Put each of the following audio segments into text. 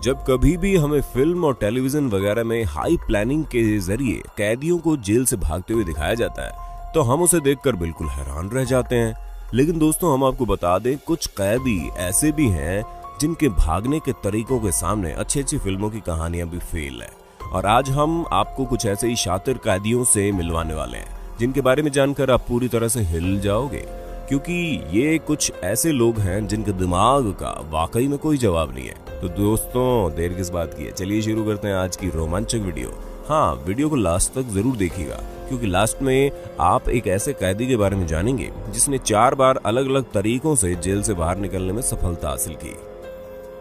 जब कभी भी हमें फिल्म और टेलीविजन वगैरह में हाई प्लानिंग के जरिए कैदियों को जेल से भागते हुए दिखाया जाता है तो हम उसे देखकर बिल्कुल हैरान रह जाते हैं। लेकिन दोस्तों, हम आपको बता दें, कुछ कैदी ऐसे भी हैं जिनके भागने के तरीकों के सामने अच्छी अच्छी फिल्मों की कहानियां भी फेल है। और आज हम आपको कुछ ऐसे ही शातिर कैदियों से मिलवाने वाले हैं जिनके बारे में जानकर आप पूरी तरह से हिल जाओगे, क्योंकि ये कुछ ऐसे लोग हैं जिनके दिमाग का वाकई में कोई जवाब नहीं है। तो दोस्तों, देर किस बात की है, चलिए शुरू करते हैं आज की रोमांचक वीडियो। हाँ, वीडियो को लास्ट तक जरूर देखिएगा, क्योंकि लास्ट में आप एक ऐसे कैदी के बारे में जानेंगे जिसने 4 बार अलग अलग तरीकों से जेल से बाहर निकलने में सफलता हासिल की।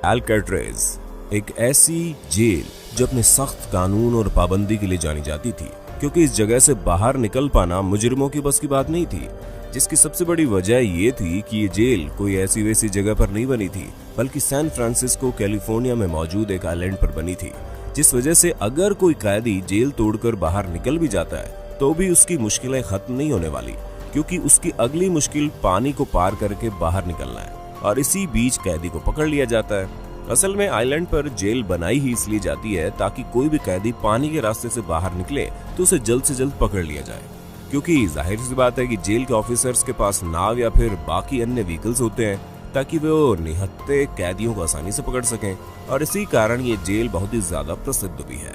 अल्काट्रेज एक ऐसी जेल जो अपने सख्त कानून और पाबंदी के लिए जानी जाती थी, क्योंकि इस जगह से बाहर निकल पाना मुजरिमों की बस की बात नहीं थी। जिसकी सबसे बड़ी वजह ये थी कि ये जेल कोई ऐसी वैसी जगह पर नहीं बनी थी, बल्कि सैन फ्रांसिस्को कैलिफोर्निया में मौजूद एक आइलैंड पर बनी थी। जिस वजह से अगर कोई कैदी जेल तोड़कर बाहर निकल भी जाता है तो भी उसकी मुश्किलें खत्म नहीं होने वाली, क्योंकि उसकी अगली मुश्किल पानी को पार करके बाहर निकलना है। और इसी बीच कैदी को पकड़ लिया जाता है। असल में आइलैंड पर जेल बनाई ही इसलिए जाती है ताकि कोई भी कैदी पानी के रास्ते से बाहर निकले तो उसे जल्द से जल्द पकड़ लिया जाए, क्योंकि जाहिर सी बात है कि जेल के ऑफिसर्स के पास नाव या फिर बाकी अन्य व्हीकल्स होते हैं ताकि वो निहत्थे कैदियों को आसानी से पकड़ सकें। और इसी कारण ये जेल बहुत ही ज्यादा प्रसिद्ध भी है,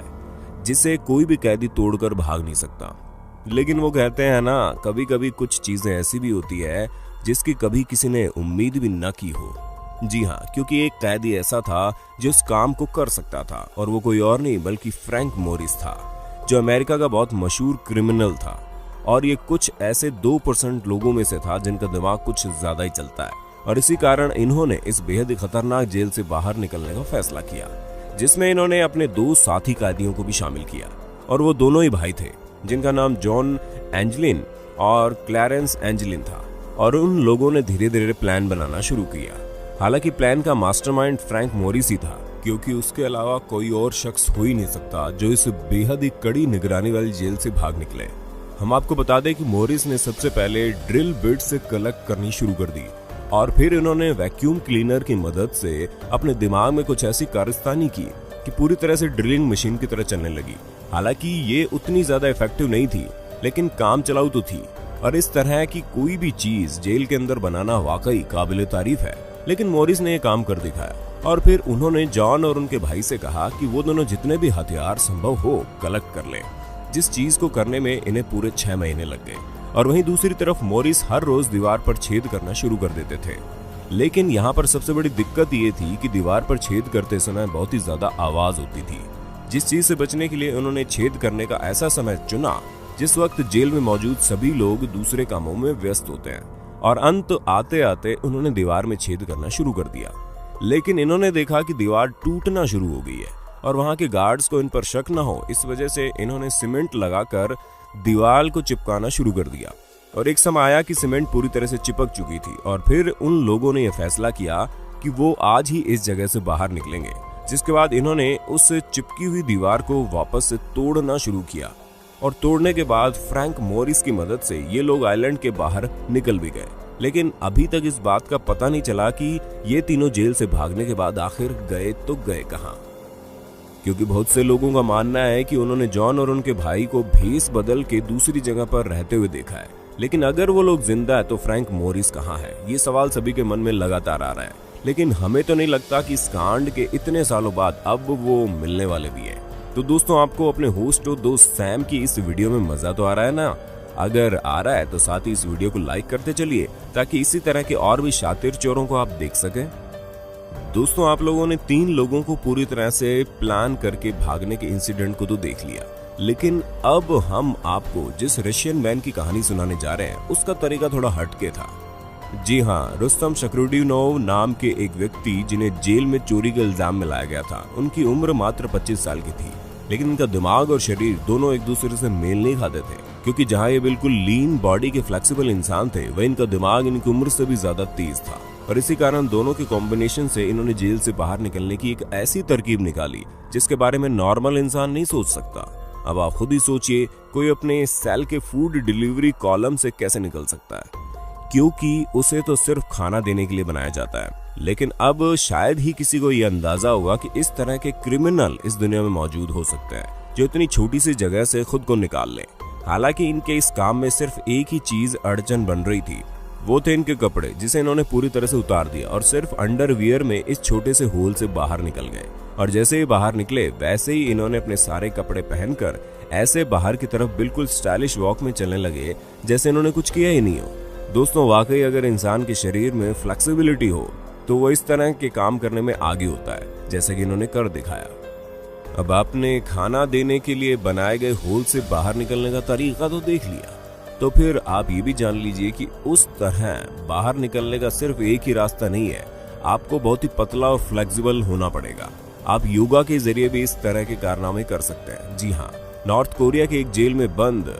जिसे कोई भी कैदी तोड़कर भाग नहीं सकता। लेकिन वो कहते हैं ना, कभी कभी कुछ चीजें ऐसी भी होती है जिसकी कभी किसी ने उम्मीद भी न की हो। जी हाँ, क्योंकि एक कैदी ऐसा था जो इस काम को कर सकता था, और वो कोई और नहीं बल्कि फ्रैंक मोरिस था, जो अमेरिका का बहुत मशहूर क्रिमिनल था। और ये कुछ ऐसे 2% लोगों में से था जिनका दिमाग कुछ ज्यादा ही चलता है। और इसी कारण इन्होंने इस बेहद ही खतरनाक जेल से बाहर निकलने का फैसला किया, जिसमें इन्होंने अपने 2 साथी कैदियों को भी शामिल किया। और वो दोनों ही भाई थे, जिनका नाम जॉन एंजेलिन और क्लैरेंस एंजेलिन था। और उन लोगों ने धीरे धीरे प्लान बनाना शुरू किया। हालांकि प्लान का मास्टरमाइंड फ्रैंक मोरिस ही था, क्योंकि उसके अलावा कोई और शख्स हो ही नहीं सकता जो इस बेहद ही कड़ी निगरानी वाली जेल से भाग निकले। हम आपको बता दें कि मोरिस ने सबसे पहले ड्रिल बिट से कलेक्ट करनी शुरू कर दी, और फिर इन्होंने वैक्यूम क्लीनर की मदद से अपने दिमाग में कुछ ऐसी कारस्तानी की कि पूरी तरह से ड्रिलिंग मशीन की तरह चलने लगी। हालांकि ये उतनी ज्यादा इफेक्टिव नहीं थी, लेकिन काम चलाऊ तो थी। और इस तरह की कोई भी चीज जेल के अंदर बनाना वाकई काबिल तारीफ है। लेकिन मोरिस ने यह काम कर दिखाया, और फिर उन्होंने जॉन और उनके भाई से कहा कि वो दोनों जितने भी हथियार संभव हो कलेक्ट कर लें, जिस चीज को करने में इन्हें पूरे 6 महीने लग गए। और वहीं दूसरी तरफ मोरिस हर रोज दीवार पर छेद करना शुरू कर देते थे। लेकिन यहाँ पर सबसे बड़ी दिक्कत ये थी कि दीवार पर छेद करते समय बहुत ही ज्यादा आवाज होती थी। जिस चीज से बचने के लिए उन्होंने छेद करने का ऐसा समय चुना जिस वक्त जेल में मौजूद सभी लोग दूसरे कामों में व्यस्त होते हैं। और अंत आते आते उन्होंने दीवार में छेद करना शुरू कर दिया। लेकिन इन्होंने देखा कि दीवार टूटना शुरू हो गई है, और वहां के गार्ड्स को इन पर शक न हो, इस वजह से इन्होंने सीमेंट लगाकर दीवार को चिपकाना शुरू कर दिया। और एक समय आया कि सीमेंट पूरी तरह से चिपक चुकी थी, और फिर उन लोगों ने यह फैसला किया कि वो आज ही इस जगह से बाहर निकलेंगे। जिसके बाद इन्होंने उस चिपकी हुई दीवार को वापस से तोड़ना शुरू किया, और तोड़ने के बाद फ्रैंक मोरिस की मदद से ये लोग आइलैंड के बाहर निकल भी गए। लेकिन अभी तक इस बात का पता नहीं चला कि ये तीनों जेल से भागने के बाद आखिर गए तो गए कहां, क्योंकि बहुत से लोगों का मानना है कि उन्होंने जॉन और उनके भाई को भेस बदल के दूसरी जगह पर रहते हुए देखा है। लेकिन अगर वो लोग जिंदा है तो फ्रैंक मोरिस कहां है? ये सवाल सभी के मन में लगातार आ रहा है। लेकिन हमें तो नहीं लगता कि इस कांड के इतने सालों बाद अब वो मिलने वाले भी है। तो दोस्तों, आपको अपने होस्ट और दोस्त सैम की इस वीडियो में मजा तो आ रहा है ना? अगर आ रहा है तो साथ ही इस वीडियो को लाइक करते चलिए, ताकि इसी तरह के और भी शातिर चोरों को आप देख सकें। दोस्तों, आप लोगों ने 3 लोगों को पूरी तरह से प्लान करके भागने के इंसिडेंट को तो देख लिया, लेकिन अब हम आपको जिस रशियन मैन की कहानी सुनाने जा रहे हैं उसका तरीका थोड़ा हटके था। जी हाँ, रुस्तम शकरुडिनोव नाम के एक व्यक्ति जिन्हें जेल में चोरी के इल्जाम में लाया गया था, उनकी उम्र मात्र 25 साल की थी। लेकिन इनका दिमाग और शरीर दोनों एक दूसरे से मेल नहीं खाते थे, क्योंकि जहाँ ये बिल्कुल लीन बॉडी के फ्लेक्सिबल इंसान थे, वह इनका दिमाग इनकी उम्र से भी ज्यादा तेज था। और इसी कारण दोनों के कॉम्बिनेशन से इन्होंने जेल से बाहर निकलने की एक ऐसी तरकीब निकाली जिसके बारे में नॉर्मल इंसान नहीं सोच सकता। अब आप खुद ही सोचिए, कोई अपने सेल के फूड डिलीवरी कॉलम से कैसे निकल सकता है, क्योंकि उसे तो सिर्फ खाना देने के लिए बनाया जाता है। लेकिन अब शायद ही किसी को यह अंदाजा होगा कि इस तरह के क्रिमिनल इस दुनिया में मौजूद हो सकते हैं जो इतनी छोटी सी जगह से खुद को निकाल लें। हालांकि इनके इस काम में सिर्फ एक ही चीज अड़चन बन रही थी, वो थे इनके कपड़े, जिसे इन्होंने पूरी तरह से उतार दिया और सिर्फ अंडरवियर में इस छोटे से होल से बाहर निकल गए। और जैसे ही बाहर निकले वैसे ही इन्होंने अपने सारे कपड़े पहनकर ऐसे बाहर की तरफ बिल्कुल स्टाइलिश वॉक में चलने लगे जैसे इन्होंने कुछ किया ही नहीं हो। दोस्तों, वाकई अगर इंसान के शरीर में फ्लेक्सिबिलिटी हो तो वो इस तरह के काम करने में आगे होता है, जैसे कि इन्होंने कर दिखाया। अब आपने खाना देने के लिए बनाए गए होल से बाहर निकलने का तरीका तो देख लिया, तो फिर आप ये भी जान लीजिए कि उस तरह बाहर निकलने का सिर्फ एक ही रास्ता नहीं है, आपको बहुत ही पतला और फ्लेक्सिबल होना पड़ेगा। आप योगा के जरिए भी इस तरह के कारनामे कर सकते हैं। जी हाँ, नॉर्थ कोरिया के एक जेल में बंद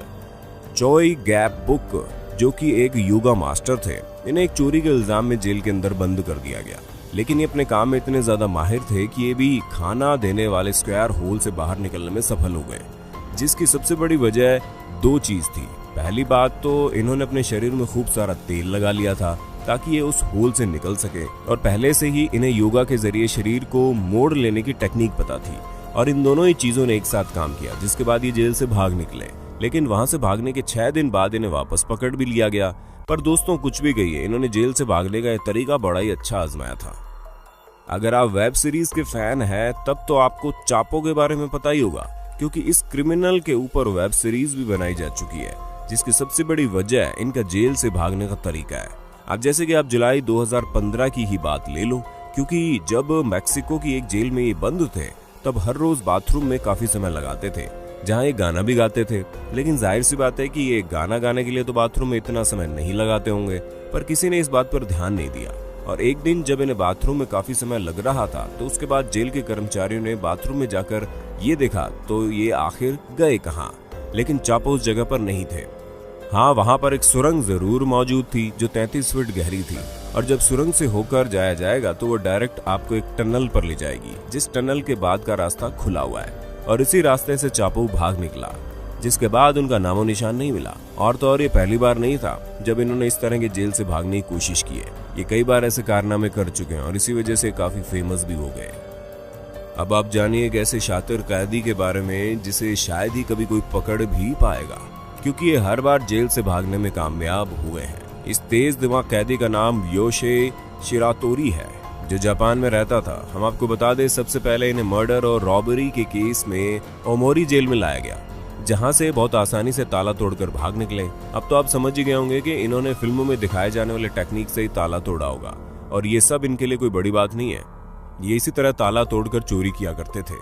चोई गैप बुक, जो कि एक योगा मास्टर थे, इन्हें एक चोरी के इल्जाम में जेल के अंदर बंद कर दिया गया। लेकिन ये अपने काम में इतने ज्यादा माहिर थे कि ये भी खाना देने वाले स्क्वायर होल से बाहर निकलने में सफल हो गए, जिसकी सबसे बड़ी वजह दो चीज थी। पहली बात तो इन्होंने अपने शरीर में खूब सारा तेल लगा लिया था ताकि ये उस होल से निकल सके, और पहले से ही इन्हें योगा के जरिए शरीर को मोड़ लेने की टेक्निक पता थी। और इन दोनों ही चीजों ने एक साथ काम किया, जिसके बाद ये जेल से भाग निकले। लेकिन वहां से भागने के 6 दिन बाद इन्हें वापस पकड़ भी लिया गया। पर दोस्तों, कुछ भी कहिए, इन्होंने जेल से भागने का तरीका बड़ा ही अच्छा आजमाया था। अगर आप वेब सीरीज के फैन हैं तब तो आपको चापो के बारे में पता ही होगा, क्योंकि इस क्रिमिनल के ऊपर वेब सीरीज भी बनाई जा चुकी है, जिसकी सबसे बड़ी वजह इनका जेल से भागने का तरीका है। अब जैसे कि आप जुलाई 2015 की ही बात ले लो, क्योंकि जब मैक्सिको की एक जेल में ये बंद थे तब हर रोज बाथरूम में काफी समय लगाते थे, जहाँ ये गाना भी गाते थे। लेकिन जाहिर सी बात है कि ये गाना गाने के लिए तो बाथरूम में इतना समय नहीं लगाते होंगे, पर किसी ने इस बात पर ध्यान नहीं दिया। और एक दिन जब इन्हें बाथरूम में काफी समय लग रहा था तो उसके बाद जेल के कर्मचारियों ने बाथरूम में जाकर ये देखा तो ये आखिर गए कहाँ। लेकिन चापो उस जगह पर नहीं थे। हाँ, वहां पर एक सुरंग जरूर मौजूद थी जो 33 फीट गहरी थी, और जब सुरंग से होकर जाया जाएगा तो वो डायरेक्ट आपको एक टनल पर ले जाएगी, जिस टनल के बाद का रास्ता खुला हुआ है। और इसी रास्ते से चापो भाग निकला, जिसके बाद उनका नामो निशान नहीं मिला। और तो और ये पहली बार नहीं था जब इन्होंने इस तरह के जेल से भागने की कोशिश की है। ये कई बार ऐसे कारनामे कर चुके हैं और इसी वजह से काफी फेमस भी हो गए। अब आप जानिए एक ऐसे शातिर कैदी के बारे में जिसे शायद ही कभी कोई पकड़ भी पाएगा, क्योंकि ये हर बार जेल से भागने में कामयाब हुए हैं। इस तेज दिमाग कैदी का नाम योशे शिरातोरी है, जो जापान में रहता था। हम आपको बता दें, सबसे पहले इन्हें मर्डर और रॉबरी के केस में ओमोरी जेल में लाया गया, जहां से बहुत आसानी से ताला तोड़कर भाग निकले। अब तो आप समझ ही गए होंगे कि इन्होंने फिल्मों में दिखाए जाने वाले टेक्निक से ही ताला तोड़ा होगा, और ये सब इनके लिए कोई बड़ी बात नहीं है। ये इसी तरह ताला तोड़कर चोरी किया करते थे।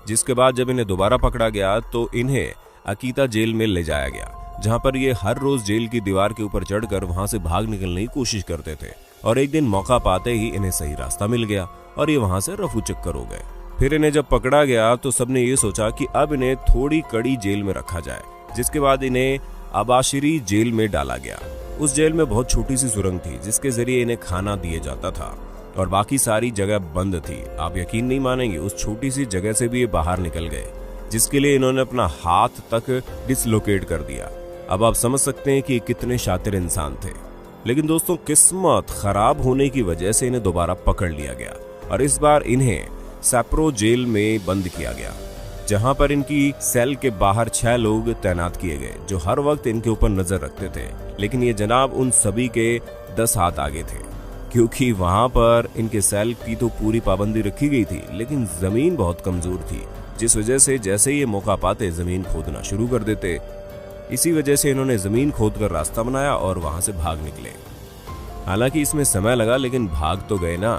जिसके बाद जब इन्हें दोबारा पकड़ा गया तो इन्हें अकीता जेल में ले जाया गया, जहां पर ये हर रोज जेल की दीवार के ऊपर चढ़कर वहां से भाग निकलने की कोशिश करते थे। और एक दिन मौका पाते ही इन्हें सही रास्ता मिल गया और ये वहां से रफू चक्कर हो गए। फिर इन्हें जब पकड़ा गया तो सबने ये सोचा कि अब इन्हें थोड़ी कड़ी जेल में रखा जाए, जिसके बाद इन्हें अबाशिरी जेल में डाला गया। उस जेल में बहुत छोटी सी सुरंग थी जिसके जरिए इन्हें खाना दिया जाता था, और बाकी सारी जगह बंद थी। आप यकीन नहीं मानेंगे, उस छोटी सी जगह से भी ये बाहर निकल गए, जिसके लिए इन्होंने अपना हाथ तक डिसलोकेट कर दिया। अब आप समझ सकते हैं कि कितने शातिर इंसान थे। लेकिन दोस्तों, किस्मत खराब होने की वजह से इन्हें दोबारा पकड़ लिया गया और इस बार इन्हें सैप्रो जेल में बंद किया गया, जहां पर इनकी सेल के बाहर 6 लोग तैनात किए गए जो हर वक्त इनके ऊपर नजर रखते थे। लेकिन ये जनाब उन सभी के 10 हाथ आगे थे, क्योंकि वहां पर इनके सेल की तो पूरी पाबंदी रखी गई थी, लेकिन जमीन बहुत कमजोर थी, जिस वजह से जैसे ये मौका पाते जमीन खोदना शुरू कर देते। इसी वजह से इन्होंने जमीन खोदकर रास्ता बनाया और वहां से भाग निकले। हालांकि इसमें समय लगा, लेकिन भाग तो गए ना।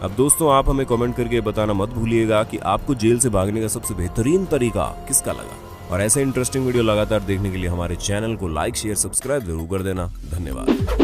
अब दोस्तों, आप हमें कमेंट करके बताना मत भूलिएगा कि आपको जेल से भागने का सबसे बेहतरीन तरीका किसका लगा। और ऐसे इंटरेस्टिंग वीडियो लगातार देखने के लिए हमारे चैनल को लाइक, शेयर, सब्सक्राइब जरूर कर देना। धन्यवाद।